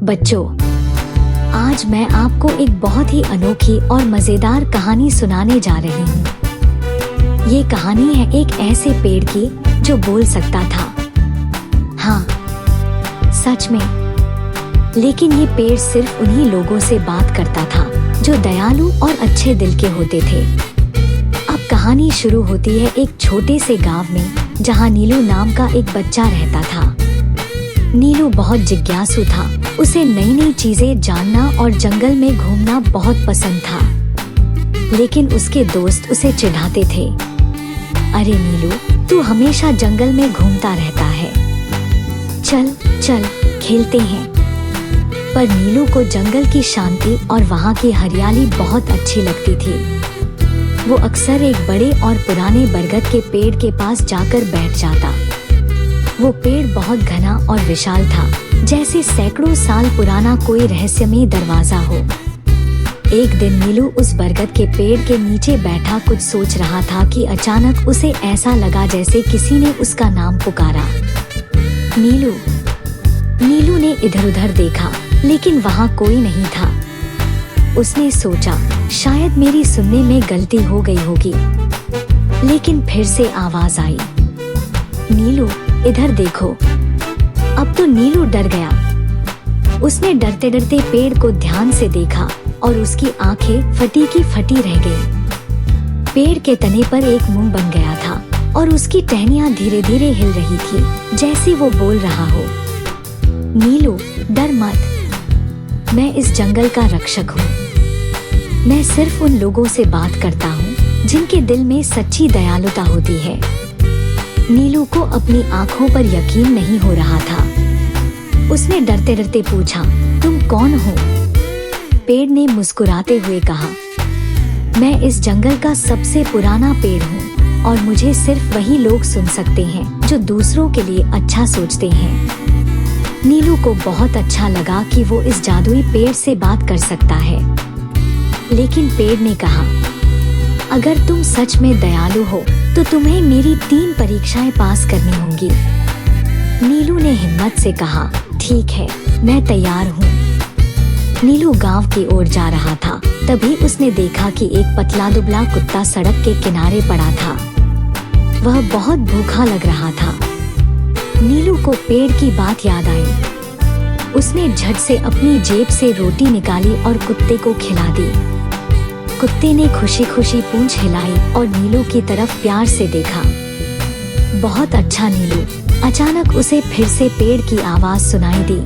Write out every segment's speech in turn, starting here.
बच्चों, आज मैं आपको एक बहुत ही अनोखी और मजेदार कहानी सुनाने जा रही हूँ। ये कहानी है एक ऐसे पेड़ की जो बोल सकता था। हाँ, सच में। लेकिन ये पेड़ सिर्फ उन्हीं लोगों से बात करता था जो दयालु और अच्छे दिल के होते थे। अब कहानी शुरू होती है एक छोटे से गांव में, जहाँ नीलू नाम का एक बच्चा रहता था। नीलू बहुत जिज्ञासु था। उसे नई नई चीजें जानना और जंगल में घूमना बहुत पसंद था। लेकिन उसके दोस्त उसे चिढ़ाते थे। अरे नीलू, तू हमेशा जंगल में घूमता रहता है। चल चल खेलते हैं। पर नीलू को जंगल की शांति और वहाँ की हरियाली बहुत अच्छी लगती थी। वो अक्सर एक बड़े और पुराने बरगद के पेड़ के पास जाकर बैठ जाता। वो पेड़ बहुत घना और विशाल था, जैसे सैकड़ों साल पुराना कोई रहस्यमय दरवाजा हो। एक दिन नीलू उस बरगद के पेड़ के नीचे बैठा कुछ सोच रहा था कि अचानक उसे ऐसा लगा जैसे किसी ने उसका नाम पुकारा। नीलू। नीलू ने इधर-उधर देखा, लेकिन वहाँ कोई नहीं था। उसने सोचा, शायद मेरी सुनने में गलती हो गई होगी। लेकिन फिर से आवाज आई, नीलू, इधर देखो। अब तो नीलू डर गया। उसने डरते डरते पेड़ को ध्यान से देखा और उसकी आंखें फटी की फटी रह गईं। पेड़ के तने पर एक मुंह बन गया था और उसकी टहनियां धीरे धीरे हिल रही थी, जैसे वो बोल रहा हो, नीलू, डर मत। मैं इस जंगल का रक्षक हूँ। मैं सिर्फ उन लोगों से बात करता हूँ जिनके दिल में सच्ची दयालुता होती है। नीलू को अपनी आंखों पर यकीन नहीं हो रहा था। उसने डरते डरते पूछा, तुम कौन हो? पेड़ ने मुस्कुराते हुए कहा, मैं इस जंगल का सबसे पुराना पेड़ हूँ और मुझे सिर्फ वही लोग सुन सकते हैं जो दूसरों के लिए अच्छा सोचते हैं। नीलू को बहुत अच्छा लगा कि वो इस जादुई पेड़ से बात कर सकता है। लेकिन पेड़ ने कहा, अगर तुम सच में दयालु हो तो तुम्हें मेरी 3 परीक्षाएं पास करनी होंगी। नीलू ने हिम्मत से कहा, ठीक है, मैं तैयार हूँ। नीलू गांव की ओर जा रहा था। तभी उसने देखा कि एक पतला दुबला कुत्ता सड़क के किनारे पड़ा था। वह बहुत भूखा लग रहा था। नीलू को पेड़ की बात याद आई। उसने झट से अपनी जेब से रोटी निकाली और कुत्ते को खिला दी। कुत्ते ने खुशी खुशी पूंछ हिलाई और नीलू की तरफ प्यार से देखा। बहुत अच्छा नीलू। अचानक उसे फिर से पेड़ की आवाज सुनाई दी,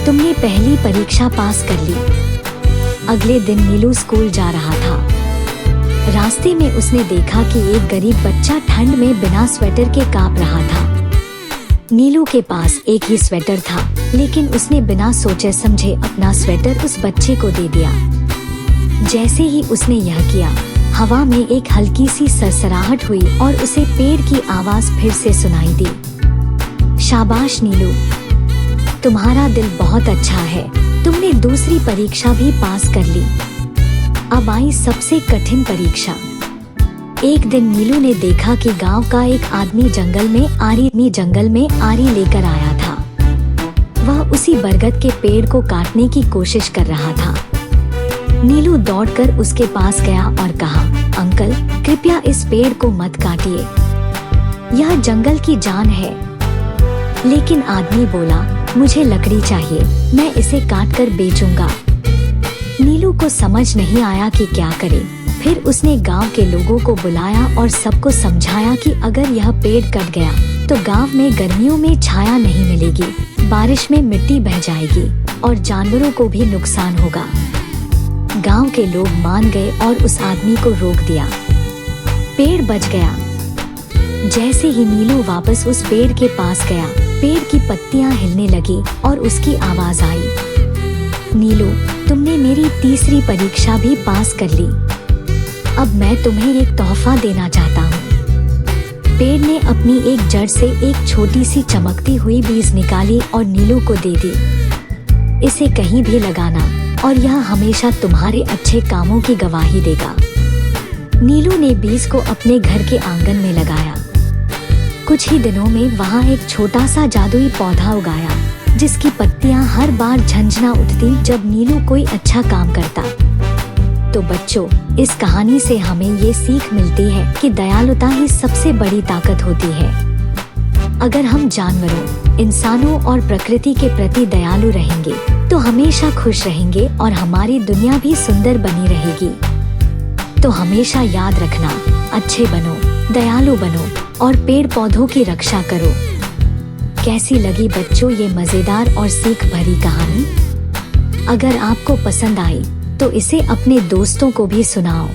तुमने पहली परीक्षा पास कर ली। अगले दिन नीलू स्कूल जा रहा था। रास्ते में उसने देखा कि एक गरीब बच्चा ठंड में बिना स्वेटर के कांप रहा था। नीलू के पास एक ही स्वेटर था, लेकिन उसने बिना सोचे समझे अपना स्वेटर उस बच्चे को दे दिया। जैसे ही उसने यह किया, हवा में एक हल्की सी सरसराहट हुई और उसे पेड़ की आवाज फिर से सुनाई दी, शाबाश नीलू, तुम्हारा दिल बहुत अच्छा है। तुमने दूसरी परीक्षा भी पास कर ली। अब आई सबसे कठिन परीक्षा। एक दिन नीलू ने देखा कि गांव का एक आदमी जंगल में आरी लेकर आया था। वह उसी बरगद के पेड़ को काटने की कोशिश कर रहा था। नीलू दौड़कर उसके पास गया और कहा, अंकल, कृपया इस पेड़ को मत काटिए। यह जंगल की जान है। लेकिन आदमी बोला, मुझे लकड़ी चाहिए, मैं इसे काटकर बेचूंगा। नीलू को समझ नहीं आया कि क्या करे। फिर उसने गांव के लोगों को बुलाया और सबको समझाया कि अगर यह पेड़ कट गया तो गांव में गर्मियों में छाया नहीं मिलेगी, बारिश में मिट्टी बह जाएगी और जानवरों को भी नुकसान होगा। गांव के लोग मान गए और उस आदमी को रोक दिया। पेड़ बच गया। जैसे ही नीलू वापस उस पेड़ के पास गया, पेड़ की पत्तियां हिलने लगी और उसकी आवाज आई, नीलू, तुमने मेरी तीसरी परीक्षा भी पास कर ली। अब मैं तुम्हें एक तोहफा देना चाहता हूँ। पेड़ ने अपनी एक जड़ से एक छोटी सी चमकती हुई बीज निकाली और नीलू को दे दी। इसे कहीं भी लगाना और यह हमेशा तुम्हारे अच्छे कामों की गवाही देगा। नीलू ने बीज को अपने घर के आंगन में लगाया। कुछ ही दिनों में वहाँ एक छोटा सा जादुई पौधा उगाया। जिसकी पत्तियां हर बार झंझना उठती जब नीलू कोई अच्छा काम करता। तो बच्चों, इस कहानी से हमें ये सीख मिलती है कि दयालुता ही सबसे बड़ी ताकत होती है। अगर हम जानवरों, इंसानों और प्रकृति के प्रति दयालु रहेंगे तो हमेशा खुश रहेंगे और हमारी दुनिया भी सुंदर बनी रहेगी। तो हमेशा याद रखना, अच्छे बनो, दयालु बनो और पेड़ पौधों की रक्षा करो। कैसी लगी बच्चों ये मजेदार और सीख भरी कहानी? अगर आपको पसंद आई तो इसे अपने दोस्तों को भी सुनाओ।